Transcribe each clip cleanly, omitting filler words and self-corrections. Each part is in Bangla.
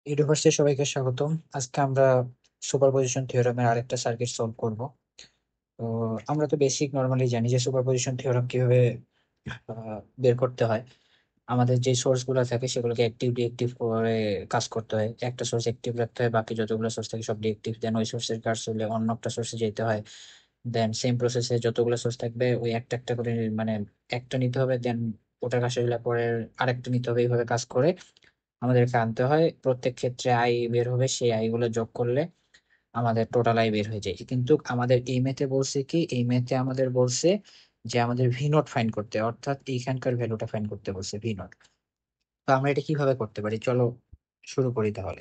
ইউনিভার্সিটির সবাইকে স্বাগতম। আজকে আমরা সুপারপজিশন থিওরেমের আরেকটা সার্কিট সলভ করব। তো আমরা তো বেসিক নর্মালি জানি যে সুপারপজিশন থিওরেম কিভাবে বের করতে হয়। আমাদের যে সোর্স গুলো থাকে সেগুলোকে অ্যাক্টিভ ডিএক্টিভ করে কাজ করতে হয়। একটা সোর্স অ্যাক্টিভ রাখতে হয়, বাকি যতগুলো সোর্স থাকে সব ডিএক্টিভ, দেন ওই সোর্সের কাজ হলে অন্য একটা সোর্সে যেতে হয়। দেন সেম প্রসেসে যতগুলো সোর্স থাকবে ওই একটা একটা করে মানে একটা নিতে হবে, দেন ওটার কাজ হলে পরে আরেকটা নিতে হবে। এইভাবে কাজ করে আমাদেরকে আনতে হয়। প্রত্যেক ক্ষেত্রে আই বের হবে, সেই আই গুলো যোগ করলে আমাদের টোটাল আই বের হয়ে যায়। কিন্তু আমাদের এই ম্যাথে বলছে কি, এই ম্যাথে আমাদের বলছে যে আমাদের ভি নট ফাইন্ড করতে, অর্থাৎ এইখানকার ভ্যালুটা ফাইন্ড করতে বলছে ভি নট। তো আমরা এটা কিভাবে করতে পারি, চলো শুরু করি তাহলে।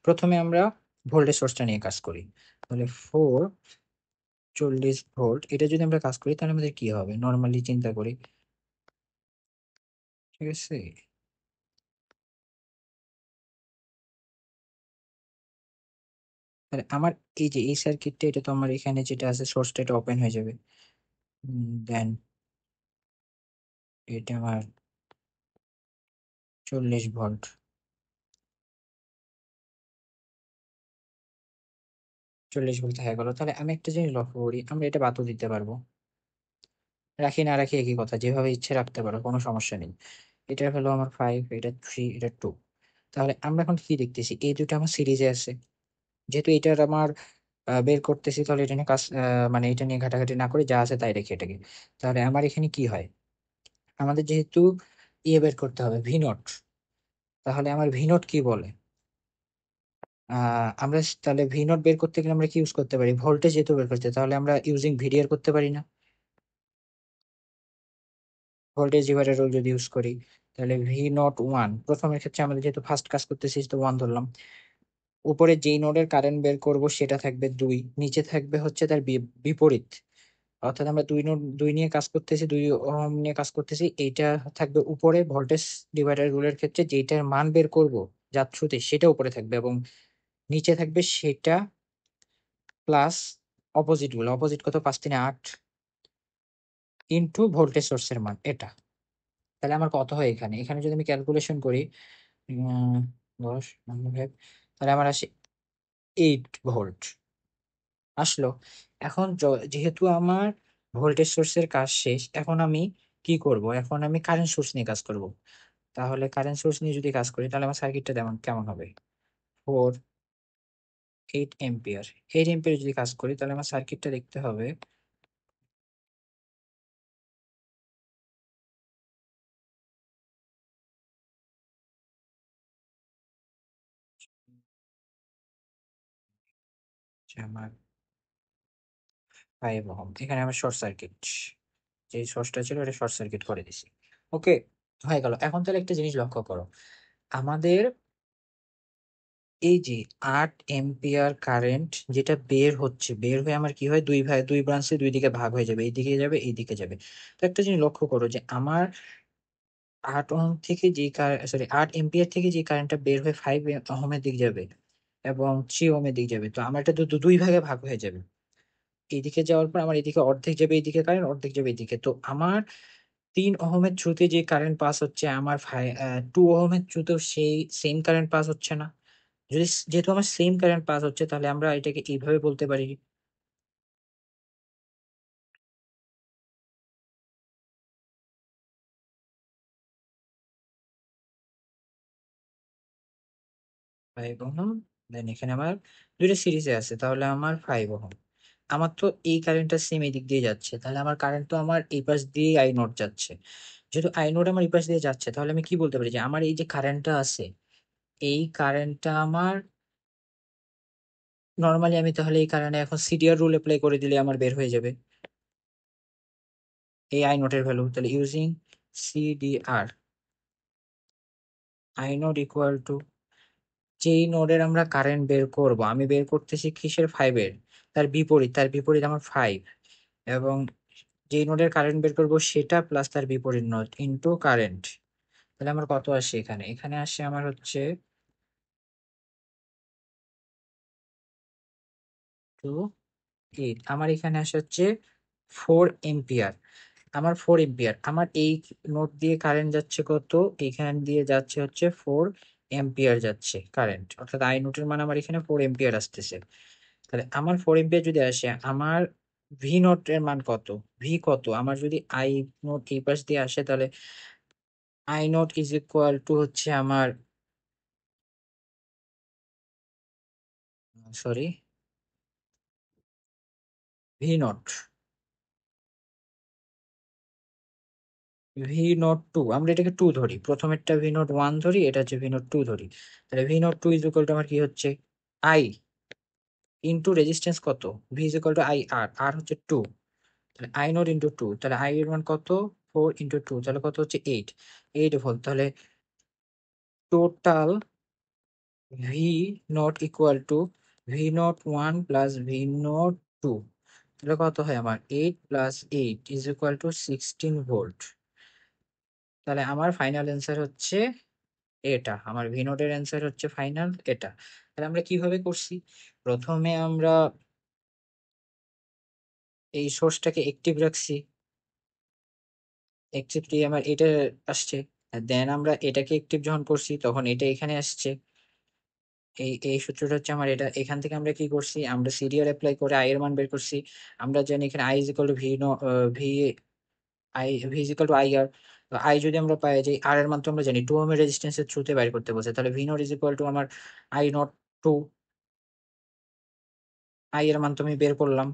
প্রথমে আমরা ভোল্টেজ সোর্সটা নিয়ে কাজ করি। তাহলে 440 ভোল্ট, এটা যদি আমরা কাজ করি তাহলে আমাদের কি হবে নর্মালি চিন্তা করি। ঠিক আছে, তাহলে আমার এই যে এই সার্কিটটা, এটা তো আমার এখানে যেটা আছে সোর্সটা, এটা ওপেন হয়ে যাবে। দেন এটা আমার 40 ভোল্ট। 40 ভোল্ট হয়ে গেল। তাহলে আমি একটা জিনিস লক্ষ্য করি, আমরা এটা বাদও দিতে পারবো, রাখি না রাখি একই কথা, যেভাবে ইচ্ছে রাখতে পারো, কোনো সমস্যা নেই। এটা হলো আমার 5, এটা 3, এটা 2। তাহলে আমরা এখন কি দেখতেছি, এই দুটো আমার সিরিজে আছে। যেহেতু এটার আমার বের করতেছি, তাহলে এটা নিয়ে কাজ মানে এটা নিয়ে ঘাটাঘাটি না করে যা আছে তাই রেখে এটাকে। তাহলে আমার এখানে কি হয়, আমাদের যেহেতু বের করতে হবে ভি নট, তাহলে আমার ভি নট কি বলে, আমরা তাহলে ভি নট বের করতে গেলে আমরা কি ইউজ করতে পারি, ভোল্টেজ যেহেতু বের করতে, তাহলে আমরা ইউজিং ভিডিআর করতে পারি না, ভোল্টেজ ডিভাইডার রুল যদি ইউজ করি। তাহলে ভি নট ওয়ান, প্রথমের ক্ষেত্রে আমাদের যেহেতু ফার্স্ট কাজ করতেছি তো ওয়ান ধরলাম। উপরে যেই নোডের কারেন্ট বের করব সেটা থাকবে 2, নিচে থাকবে হচ্ছে তার বিপরীত। অর্থাৎ আমরা দুই নিয়ে কাজ করতেছি, 2 ওহম নিয়ে কাজ করতেছি, এইটা থাকবে উপরে ভোল্টেজ ডিভাইডার রুলের ক্ষেত্রে যেটার মান বের করব যার থ্রুতে, সেটা উপরে থাকবে, এবং নিচে থাকবে সেটা প্লাস অপোজিট গুলো। অপোজিট কত, 5 3 8 ইন্টু ভোল্টেজ সোর্সের মান এটা। তাহলে আমার কত হয় এখানে, এখানে যদি আমি ক্যালকুলেশন করি 10 5, তাহলে আমার আসে 8 ভোল্ট আসলো। এখন যেহেতু আমার ভোল্টেজ সোর্সের কাজ শেষ, এখন আমি কি করব, এখন আমি কারেন্ট সোর্স নিয়ে কাজ করব। তাহলে কারেন্ট সোর্স নিয়ে যদি কাজ করি তাহলে আমার সার্কিটটা তেমন কেমন হবে, 4 8 এম্পিয়ার। 8 এম্পিয়ার যদি কাজ করি তাহলে আমার সার্কিটটা দেখতে হবে যে আমার 5 ওহম, এখানে আমার শর্ট সার্কিট, যে সোর্সটা ছিল এটা শর্ট সার্কিট করে দিছি। ওকে, হয়ে গেল। এখন তাহলে একটা জিনিস লক্ষ্য করো, আমাদের এই যে 8 এম্পিয়ার কারেন্ট যেটা বের হচ্ছে, বের হয়ে আমার কি হয়, দুই ব্রাঞ্চে দুই দিকে ভাগ হয়ে যাবে, এইদিকে যাবে এইদিকে যাবে। তো একটা জিনিস লক্ষ্য করো যে আমার 8 ওহম থেকে যে সরি 8 এম্পিয়ার থেকে যে কারেন্টটা বের হয়ে 5 ওহমের দিক যাবে এবং 3 ওহমের দিক যাবে, তো আমার এটা দুই ভাগে ভাগ হয়ে যাবে। এইদিকে যাওয়ার পর আমার এদিকে অর্ধেক যাবে, এইদিকে কারেন্ট অর্ধেক যাবে এইদিকে। তো আমার 3 ওহমের থ্রুতে যে কারেন্ট পাস হচ্ছে, আমার 2 ওহমের থ্রুতেও সেই সেম কারেন্ট পাস হচ্ছে না। যেহেতু আমার সেম কারেন্ট পাস হচ্ছে, তাহলে আমরা এটাকে এইভাবে বলতে পারি, 5 ওহম। দেন এখানে আমার দুইটা সিরিজে আছে, তাহলে আমার 5 ওহম। আমার তো এই কারেন্টটা সেম এই দিক দিয়ে যাচ্ছে, তাহলে আমার কারেন্ট তো আমার এই পাশ দিয়ে আই নোট যাচ্ছে। যেহেতু আই নোট আমার এই পাশ দিয়ে যাচ্ছে, তাহলে আমি কি বলতে পারি যে আমার এই যে কারেন্টটা আছে, এই কারেন্টটা আমার নর্মালি, আমি তাহলে এই কারণে এখন সিডিআর রুল অ্যাপ্লাই করে দিলে আমার বের হয়ে যাবে এই আই নোটের ভ্যালু। তাহলে using CDR, I note equal to, যেই নোডের আমরা কারেন্ট বের করব, আমি বের করতেছি কিসের, 5-এর, তার বিপরীত আমার 5, এবং যেই নোডের কারেন্ট বের করব সেটা প্লাস তার বিপরীত নোড ইনটু কারেন্ট। তাহলে আমার কত আসে এখানে, এখানে আসে আমার হচ্ছে 2 8, আমার এখানে আসে হচ্ছে 4 এম্পিয়ার। আমার 4 এম্পিয়ার, আমার এই নোড দিয়ে কারেন্ট যাচ্ছে কত, এখান দিয়ে যাচ্ছে হচ্ছে এম্পিয়ার যাচ্ছে কারেন্ট, অর্থাৎ আই নোটের মান আমার এখানে 4 এম্পিয়ার আসতেছে। তাহলে আমার 4 এম্পিয়ার যদি আসে, আমার ভি নট এর মান কত? ভি কত? আমার যদি আই নোট এই পাশ দিয়ে আসে, তাহলে I naught is equal to হচ্ছে আমার, sorry, V naught, V naught two, আমরা এটাকে টু ধরি, প্রথমেরটা ভি নট ওয়ান ধরি, এটা হচ্ছে ভি নট টু ধরি। তাহলে V naught two is equal to আমার কি হচ্ছে, আই ইন্টু রেজিস্ট্যান্স কত, V is equal to I R, R হচ্ছে টু, তাহলে আই নট ইন্টু টু, তাহলে আই এর মান কত, 4 ইন্টু 2, তাহলে কত হচ্ছে 8, 8 ভোল্ট। তাহলে total V naught equal to V naught one plus V naught two, তাহলে কত হয় আমার, 8 + 8 ইজ ইকুয়াল টু 16 ভোল্ট। তাহলে আমার ফাইনাল অ্যান্সার হচ্ছে এটা, আমার ভি নোটের অ্যান্সার হচ্ছে ফাইনাল এটা। তাহলে আমরা কিভাবে করছি, প্রথমে আমরা এই সোর্সটাকে অ্যাক্টিভ রাখছি, অ্যাক্টিভ দিয়ে আমার এটা আসছে, দেন আমরা এটাকে অ্যাক্টিভ যখন করছি তখন এটা এখানে আসছে। এই সূত্রটা হচ্ছে আমার এটা, এখান থেকে আমরা কি করছি, আমরা সিরিয়াল অ্যাপ্লাই করে আই এর মান বের করছি। আমরা জানি এখানে I is equal to V V is equal to I R, I যদি আমরা পাই যে আর এর মান তো আমরা জানি 2 ওহমের রেজিস্ট্যান্সের থ্রুতে বাইর করতে বলছে, তাহলে V not is equal to আমার আই নট টু, আই এর মান তো আমি বের করলাম।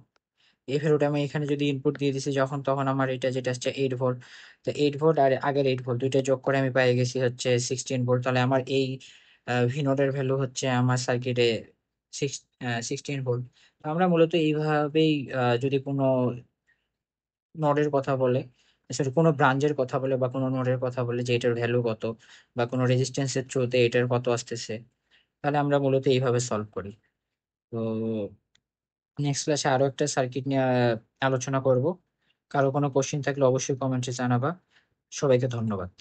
এই ভ্যালুটা আমি এখানে যদি ইনপুট দিয়ে দিছি যখন, তখন আমার এটা যেটা আসছে 8 ভোল্ট। তো 8 ভোল্ট আর আগের 8 ভোল্ট দুইটা যোগ করে আমি পেয়ে গেছি হচ্ছে 16 ভোল্ট। তাহলে আমার এই ভি নোটের ভ্যালু হচ্ছে আমার সার্কিটে 16 ভোল্ট। আমরা মূলত এইভাবেই যদি কোনো নোডের কথা বলে, সরি কোনো ব্রাঞ্চের কথা বলে বা কোনো নোডের কথা বলে যে এটার ভ্যালু কত, বা কোনো রেজিস্ট্যান্সের থ্রুতে এটার কত আসতেছে, তাহলে আমরা মূলত এইভাবে সলভ করি। তো নেক্সট ক্লাসে আরো একটা সার্কিট নিয়ে আলোচনা করব। কারো কোনো কোশ্চেন থাকলে অবশ্যই কমেন্টে জানাবা। সবাইকে ধন্যবাদ।